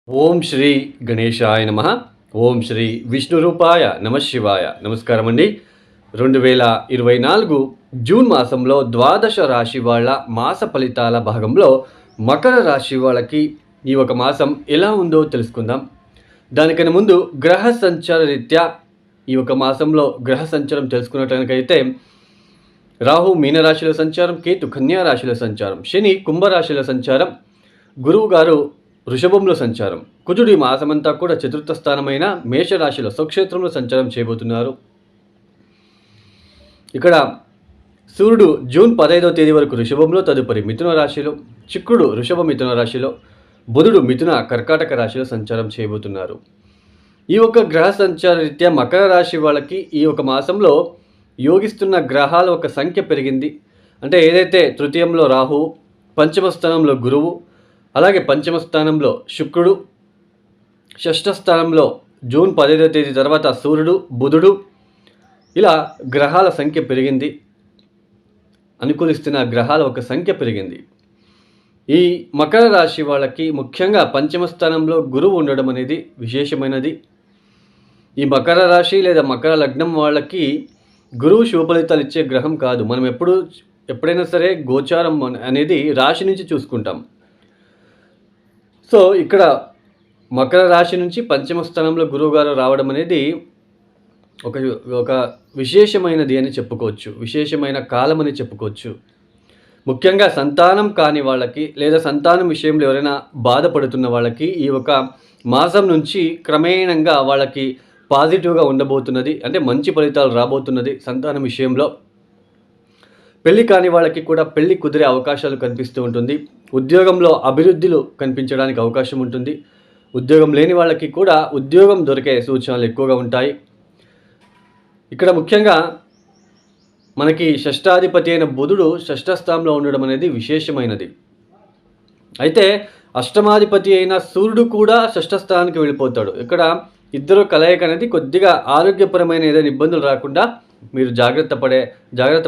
ఓం శ్రీ గణేశాయ నమః. ఓం శ్రీ విష్ణురూపాయ నమఃశివాయ. నమస్కారం అండి. 2024 జూన్ మాసంలో ద్వాదశ రాశి వాళ్ళ మాస ఫలితాల భాగంలో మకర రాశి వాళ్ళకి ఈ ఒక మాసం ఎలా ఉందో తెలుసుకుందాం. దానికన్నా ముందు గ్రహ సంచార రీత్యా ఈ ఒక మాసంలో గ్రహ సంచారం తెలుసుకున్నట్లయితే రాహు మీనరాశిలో సంచారం, కేతు కన్యా రాశిలో సంచారం, శని కుంభరాశిలో సంచారం, గురువు గారు వృషభంలో సంచారం, కుజుడు ఈ మాసమంతా కూడా చతుర్థ స్థానమైన మేషరాశిలో స్వక్షేత్రంలో సంచారం చేయబోతున్నారు. ఇక్కడ సూర్యుడు జూన్ 15వ తేదీ వరకు వృషభంలో, తదుపరి మిథున రాశిలో, శుక్రుడు వృషభ మిథున రాశిలో, బుధుడు మిథున కర్కాటక రాశిలో సంచారం చేయబోతున్నారు. ఈ ఒక గ్రహ సంచార రీత్యా మకర రాశి వాళ్ళకి ఈ ఒక మాసంలో యోగిస్తున్న గ్రహాల ఒక సంఖ్య పెరిగింది. అంటే ఏదైతే తృతీయంలో రాహు, పంచమ స్థానంలో గురువు, అలాగే పంచమ స్థానంలో శుక్రుడు, షష్ఠ స్థానంలో జూన్ 15వ తేదీ తర్వాత సూర్యుడు, బుధుడు, ఇలా గ్రహాల సంఖ్య పెరిగింది. అనుకూలిస్తున్న గ్రహాల ఒక సంఖ్య పెరిగింది. ఈ మకర రాశి వాళ్ళకి ముఖ్యంగా పంచమ స్థానంలో గురువు ఉండడం అనేది విశేషమైనది. ఈ మకర రాశి లేదా మకర లగ్నం వాళ్ళకి గురువు శుభ ఫలితాలు ఇచ్చే గ్రహం కాదు. మనం ఎప్పుడైనా సరే గోచారం అనేది రాశి నుంచి చూసుకుంటాం. సో ఇక్కడ మకర రాశి నుంచి పంచమ స్థానంలో గురువుగారు రావడం అనేది ఒక విశేషమైనది అని చెప్పుకోవచ్చు. విశేషమైన కాలం అని చెప్పుకోవచ్చు. ముఖ్యంగా సంతానం కాని వాళ్ళకి లేదా సంతానం విషయంలో ఎవరైనా బాధపడుతున్న వాళ్ళకి ఈ ఒక మాసం నుంచి క్రమేణంగా వాళ్ళకి పాజిటివ్గా ఉండబోతున్నది. అంటే మంచి ఫలితాలు రాబోతున్నది. సంతానం విషయంలో పెళ్లి కాని వాళ్ళకి కూడా పెళ్లి కుదిరే అవకాశాలు కనిపిస్తూ ఉంటుంది. ఉద్యోగంలో అభివృద్ధిలు కనిపించడానికి అవకాశం ఉంటుంది. ఉద్యోగం లేని వాళ్ళకి కూడా ఉద్యోగం దొరికే సూచనలు ఎక్కువగా ఉంటాయి. ఇక్కడ ముఖ్యంగా మనకి షష్ఠాధిపతి అయిన బుధుడు షష్ఠ స్థానంలో ఉండడం అనేది విశేషమైనది. అయితే అష్టమాధిపతి అయిన సూర్యుడు కూడా షష్ఠ స్థానానికి వెళ్ళిపోతాడు. ఇక్కడ ఇద్దరు కలయిక అనేది కొద్దిగా ఆరోగ్యపరమైన ఏదైనా ఇబ్బందులు రాకుండా మీరు జాగ్రత్త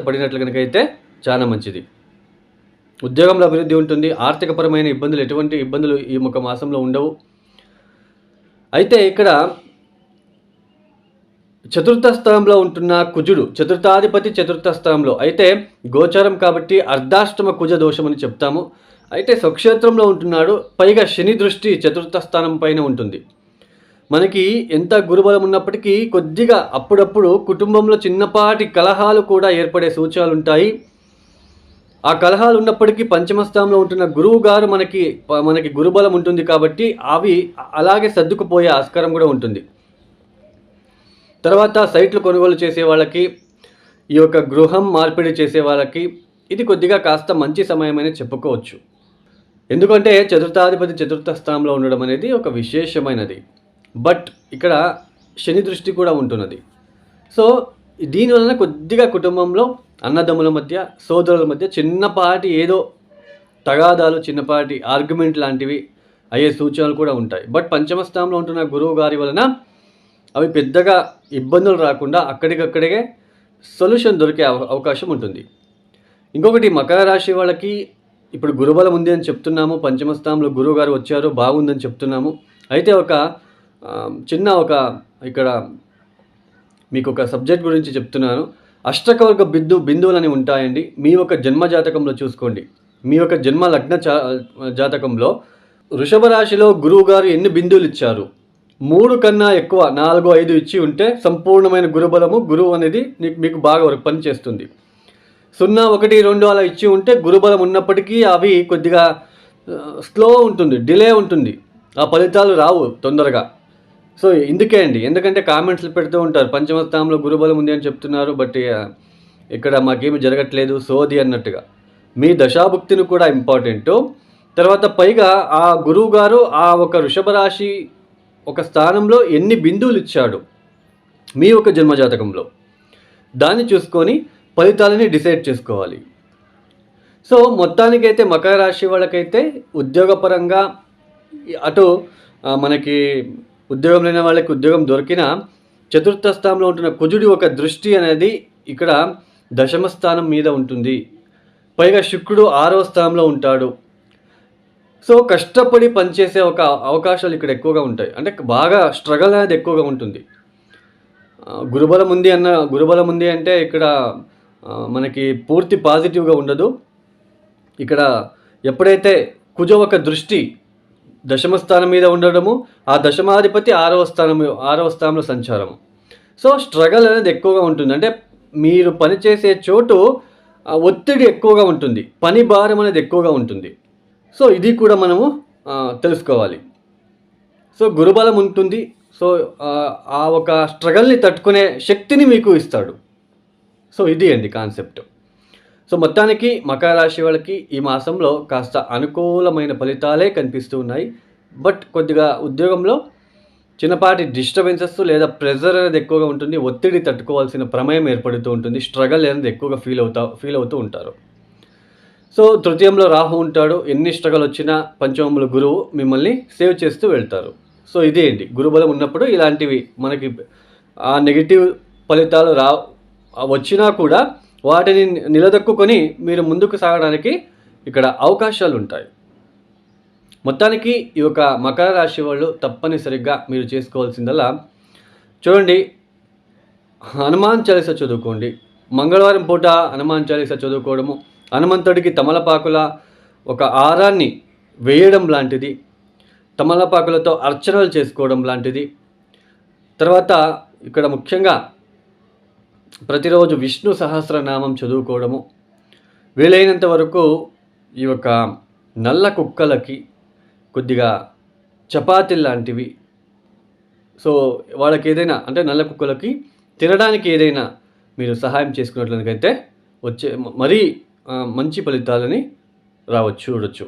పడినట్లు కనుక అయితే చాలా మంచిది. ఉద్యోగంలో అభివృద్ధి ఉంటుంది. ఆర్థికపరమైన ఎటువంటి ఇబ్బందులు ఈ ఒక మాసంలో ఉండవు. అయితే ఇక్కడ చతుర్థ స్థానంలో ఉంటున్న కుజుడు, చతుర్థాధిపతి చతుర్థ స్థానంలో, అయితే గోచారం కాబట్టి అర్ధాష్టమ కుజ దోషం అని చెప్తాము. అయితే స్వక్షేత్రంలో ఉంటున్నాడు. పైగా శని దృష్టి చతుర్థ స్థానం పైన ఉంటుంది. మనకి ఎంత గురుబలం ఉన్నప్పటికీ కొద్దిగా అప్పుడప్పుడు కుటుంబంలో చిన్నపాటి కలహాలు కూడా ఏర్పడే సూచనలు ఉంటాయి. ఆ కలహాలు ఉన్నప్పటికీ పంచమ స్థానంలో ఉంటున్న గురువు గారు మనకి గురుబలం ఉంటుంది కాబట్టి అవి అలాగే సర్దుకుపోయే ఆస్కారం కూడా ఉంటుంది. తర్వాత సైట్లు కొనుగోలు చేసే వాళ్ళకి, ఈ యొక్క గృహం మార్పిడి చేసే వాళ్ళకి ఇది కొద్దిగా కాస్త మంచి సమయమని చెప్పుకోవచ్చు. ఎందుకంటే చతుర్థాధిపతి చతుర్థ స్థానంలో ఉండడం అనేది ఒక విశేషమైనది. బట్ ఇక్కడ శని దృష్టి కూడా ఉంటున్నది. సో దీనివలన కొద్దిగా కుటుంబంలో అన్నదమ్ముల మధ్య, సోదరుల మధ్య చిన్నపాటి ఏదో తగాదాలు, చిన్నపాటి ఆర్గ్యుమెంట్ లాంటివి అయ్యే సూచనలు కూడా ఉంటాయి. బట్ పంచమ స్థానంలో ఉంటున్న గురువు గారి వలన అవి పెద్దగా ఇబ్బందులు రాకుండా అక్కడికక్కడికే సొల్యూషన్ దొరికే అవకాశం ఉంటుంది. ఇంకొకటి మకర రాశి వాళ్ళకి ఇప్పుడు గురుబలం ఉంది అని చెప్తున్నాము. పంచమ స్థానంలో గురువు గారు వచ్చారు, బాగుందని చెప్తున్నాము. అయితే ఇక్కడ మీకు ఒక సబ్జెక్ట్ గురించి చెప్తున్నాను. అష్టకవర్గ బిందువులని ఉంటాయండి. మీ యొక్క జన్మ జాతకంలో చూసుకోండి. మీ యొక్క జన్మ లగ్న జాతకంలో వృషభ రాశిలో గురువు గారు ఎన్ని బిందువులు ఇచ్చారు? 3 కన్నా ఎక్కువ, 4, 5 ఇచ్చి ఉంటే సంపూర్ణమైన గురుబలము, గురువు అనేది మీకు బాగా పనిచేస్తుంది. 0, 1, 2 అలా ఇచ్చి ఉంటే గురుబలం ఉన్నప్పటికీ అవి కొద్దిగా స్లో ఉంటుంది, డిలే ఉంటుంది. ఆ ఫలితాలు రావు తొందరగా. సో ఎందుకంటే కామెంట్స్లు పెడుతూ ఉంటారు, పంచమ స్థానంలో గురుబలం ఉంది అని చెప్తున్నారు, బట్ ఇక్కడ మాకేమి జరగట్లేదు సోది అన్నట్టుగా. మీ దశాభుక్తిని కూడా ఇంపార్టెంటు. తర్వాత పైగా ఆ గురువు గారు ఆ ఒక వృషభ రాశి ఒక స్థానంలో ఎన్ని బిందువులు ఇచ్చాడు మీ యొక్క జన్మజాతకంలో, దాన్ని చూసుకొని ఫలితాలని డిసైడ్ చేసుకోవాలి. సో మొత్తానికైతే మకర రాశి వాళ్ళకైతే ఉద్యోగపరంగా అటు మనకి ఉద్యోగం లేని వాళ్ళకి ఉద్యోగం దొరికిన చతుర్థ స్థానంలో ఉంటున్న కుజుడి ఒక దృష్టి అనేది ఇక్కడ దశమ స్థానం మీద ఉంటుంది. పైగా శుక్రుడు 6వ స్థానంలో ఉంటాడు. సో, కష్టపడి పనిచేసే ఒక అవకాశాలు ఇక్కడ ఎక్కువగా ఉంటాయి. అంటే బాగా స్ట్రగల్ అనేది ఎక్కువగా ఉంటుంది. గురుబలం ఉంది అంటే ఇక్కడ మనకి పూర్తి పాజిటివ్‌గా ఉండదు. ఇక్కడ ఎప్పుడైతే కుజ ఒక దృష్టి దశమ స్థానం మీద ఉండడము, ఆ దశమాధిపతి 6వ స్థానంలో సంచారము. సో, స్ట్రగల్ అనేది ఎక్కువగా ఉంటుంది. అంటే మీరు పనిచేసే చోటు ఒత్తిడి ఎక్కువగా ఉంటుంది. పని భారం అనేది ఎక్కువగా ఉంటుంది. సో, ఇది కూడా మనము తెలుసుకోవాలి. సో, గురుబలం ఉంటుంది. సో, ఆ ఒక స్ట్రగల్‌ని తట్టుకునే శక్తిని మీకు ఇస్తాడు. సో, ఇది అండి కాన్సెప్ట్. సో, మొత్తానికి మకర రాశి వాళ్ళకి ఈ మాసంలో కాస్త అనుకూలమైన ఫలితాలే కనిపిస్తూ ఉన్నాయి. బట్ కొద్దిగా ఉద్యోగంలో చిన్నపాటి డిస్టర్బెన్సెస్ లేదా ప్రెషర్ అనేది ఎక్కువగా ఉంటుంది. ఒత్తిడి తట్టుకోవాల్సిన ప్రమేయం ఏర్పడుతూ ఉంటుంది. స్ట్రగల్ అనేది ఎక్కువగా ఫీల్ అవుతూ ఉంటారు. సో, తృతీయంలో రాహు ఉంటాడు. ఎన్ని స్ట్రగల్ వచ్చినా పంచమంలో గురువు మిమ్మల్ని సేవ్ చేస్తూ వెళ్తారు. సో, ఇదే అండి గురుబలం ఉన్నప్పుడు ఇలాంటివి మనకి నెగెటివ్ ఫలితాలు వచ్చినా కూడా వాటిని నిలదొక్కుకొని మీరు ముందుకు సాగడానికి ఇక్కడ అవకాశాలుంటాయి. మొత్తానికి ఈ యొక్క మకర రాశి వాళ్ళు తప్పనిసరిగా మీరు చేసుకోవాల్సిందల్లా చూడండి, హనుమాన్ చాలీసా చదువుకోండి. మంగళవారం పూట హనుమాన్ చాలీసా చదువుకోవడము, హనుమంతుడికి తమలపాకుల ఒక హారాన్ని వేయడం లాంటిది, తమలపాకులతో అర్చనలు చేసుకోవడం లాంటిది. తర్వాత ఇక్కడ ముఖ్యంగా ప్రతిరోజు విష్ణు సహస్రనామం చదువుకోవడము, వీలైనంత వరకు ఈ యొక్క నల్ల కుక్కలకి కొద్దిగా చపాతీలు లాంటివి, సో వాళ్ళకి ఏదైనా అంటే నల్ల కుక్కలకి తినడానికి ఏదైనా మీరు సహాయం చేసుకున్నట్లయితే వచ్చే మరీ మంచి ఫలితాలని చూడొచ్చు.